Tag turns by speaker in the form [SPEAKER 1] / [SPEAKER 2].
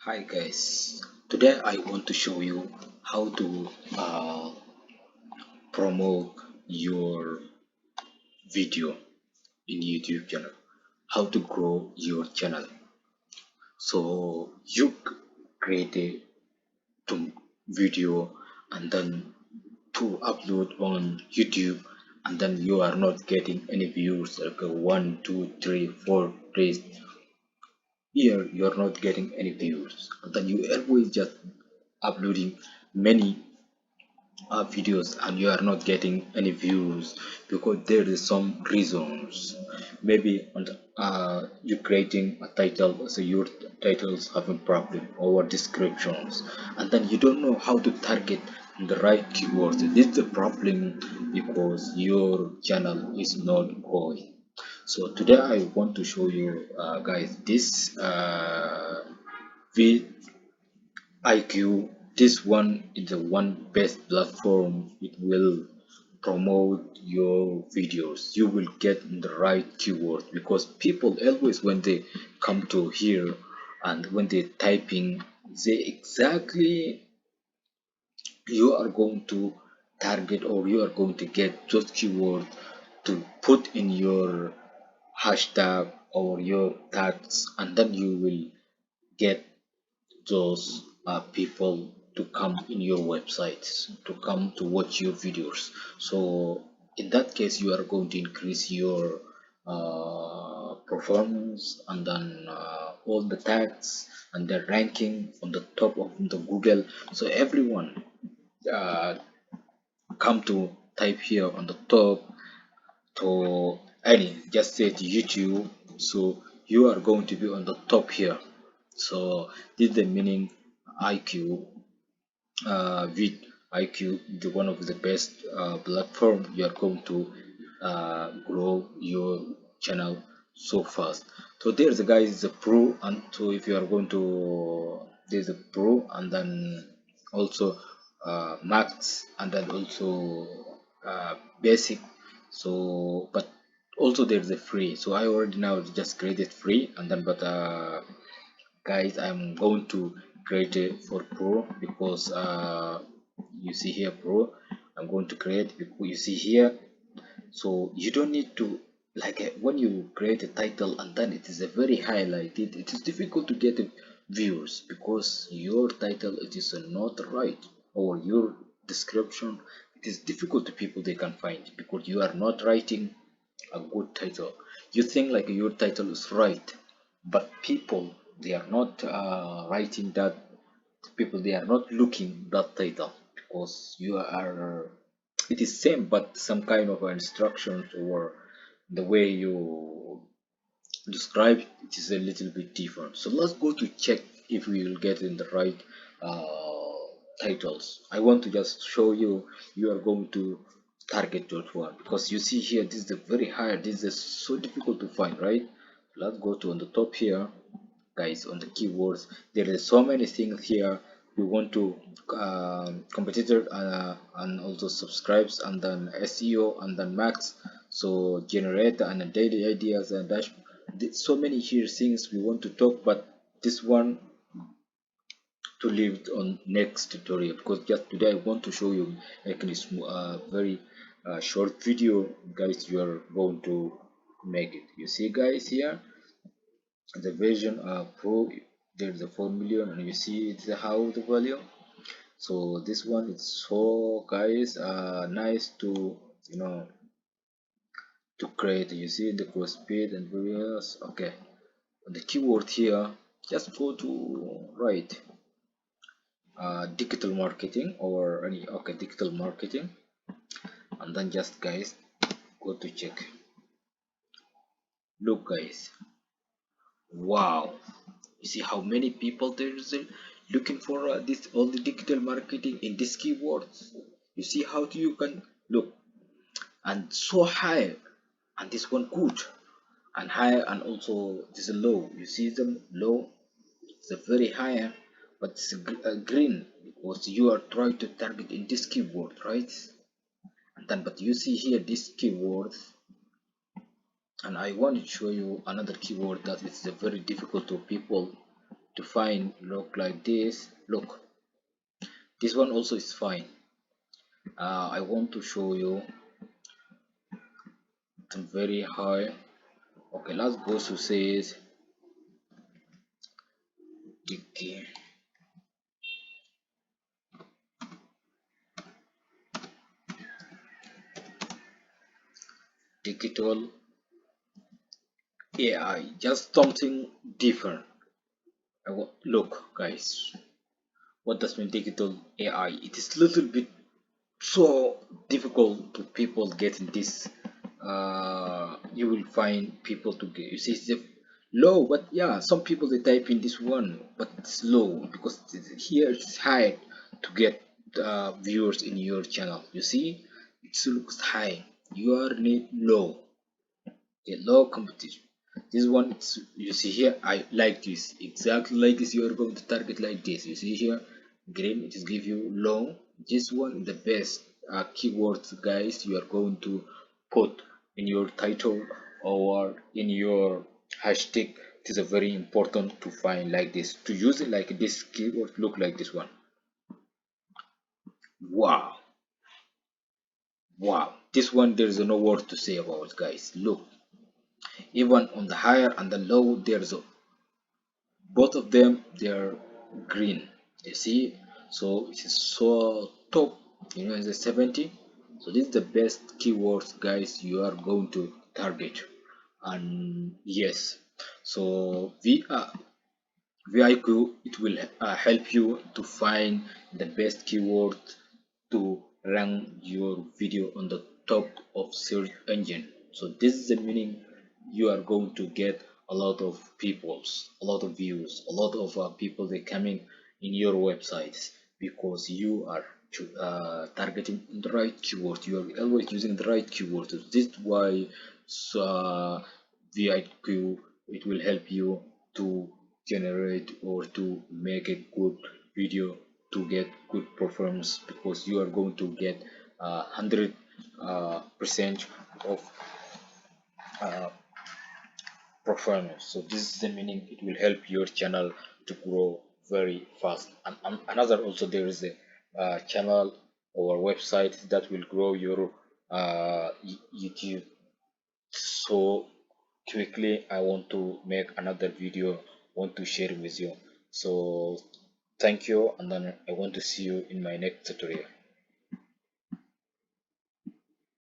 [SPEAKER 1] Hi guys, today I want to show you how to promote your video in YouTube channel, how to grow your channel. So you create a video and then to upload on YouTube, and then you are not getting any views like 1, 2, 3, 4 days. Here you are not getting any views, and then you always just uploading many videos and you are not getting any views because there is some reasons. Maybe on you creating a title, so your titles having problem or descriptions, and then you don't know how to target the right keywords. This is the problem because your channel is not growing. So today I want to show you guys this IQ. This one is the one best platform. It will promote your videos. You will get the right keywords because people always when they come to here and when they typing, they exactly you are going to target or you are going to get those keywords to put in your hashtag or your tags, and then you will get those people to come in your websites to come to watch your videos. So in that case you are going to increase your performance, and then all the tags and the ranking on the top of the Google, so everyone uh, come to type here on the top to any just say to YouTube, so you are going to be on the top here. So this is the meaning IQ. With IQ, the one of the best platform, you are going to grow your channel so fast. So there's a guys the pro, and so if you are going to there's a pro, and then also max, and then also basic. So but also there's a free, so I already now just created free, and then but guys I'm going to create it for pro because you see here pro, I'm going to create because you see here, so you don't need to like when you create a title and then it is a very highlighted, it is difficult to get views because your title it is not right, or your description it is difficult to people they can find because you are not writing a good title. You think like your title is right, but people they are not writing that, people they are not looking that title because you are it is same but some kind of instructions or the way you describe it is a little bit different. So let's go to check if we will get in the right titles. I want to just show you, you are going to target that one because you see here this is the very high, this is so difficult to find, right? Let's go to on the top here guys on the keywords. There is so many things here. We want to competitor and also subscribes, and then SEO, and then max, so generate and daily ideas and dash. So many here things we want to talk, but this one to leave it on next tutorial because just today I want to show you like a very short video guys. You are going to make it. You see guys here the version pro, there's a 4 million, and you see it's how the value. So this one is so guys nice to to create. You see the cross speed and various. Okay, the keyword here, just go to write digital marketing or any, okay, digital marketing, and then just guys go to check. Look guys, wow, you see how many people there is looking for this all the digital marketing in this keywords. You see how you can look, and so high, and this one good and high, and also this is low. You see them low, it's a very high, but it's green because you are trying to target in this keyword, right? And then but you see here this keyword, and I want to show you another keyword that it's very difficult to people to find look like this. Look, this one also is fine. I want to show you some very high. Okay, let's go to says digital AI, just something different. Look, guys, what does mean digital AI? It is little bit so difficult to people getting this. You will find people to get, you see it's low, but yeah, some people they type in this one, but it's low because here it's high to get viewers in your channel. You see, it looks high. Your need low, a low competition. This one you see here, I like this exactly like this. You are going to target like this. You see here green, it is give you low. This one is the best keywords, guys, you are going to put in your title or in your hashtag. It is a very important to find like this, to use it like this keyword. Look like this one. Wow, wow, this one there is no word to say about it, guys. Look, even on the higher and the low, there's a both of them, they're green, you see. So it is so top, you know, it's a 70. So this is the best keywords, guys, you are going to target. And yes, so vidIQ, it will help you to find the best keyword to rank your video on the top of search engine. So this is the meaning, you are going to get a lot of peoples, a lot of views, a lot of people they coming in your websites because you are targeting the right keyword. You are always using the right keyword. So this is why vidIQ, it will help you to generate or to make a good video to get good performance, because you are going to get 100% of uh, performance. So this is the meaning, it will help your channel to grow very fast. And another also, there is a channel or website that will grow your YouTube so quickly. I want to make another video, want to share with you. So thank you, and then I want to see you in my next tutorial.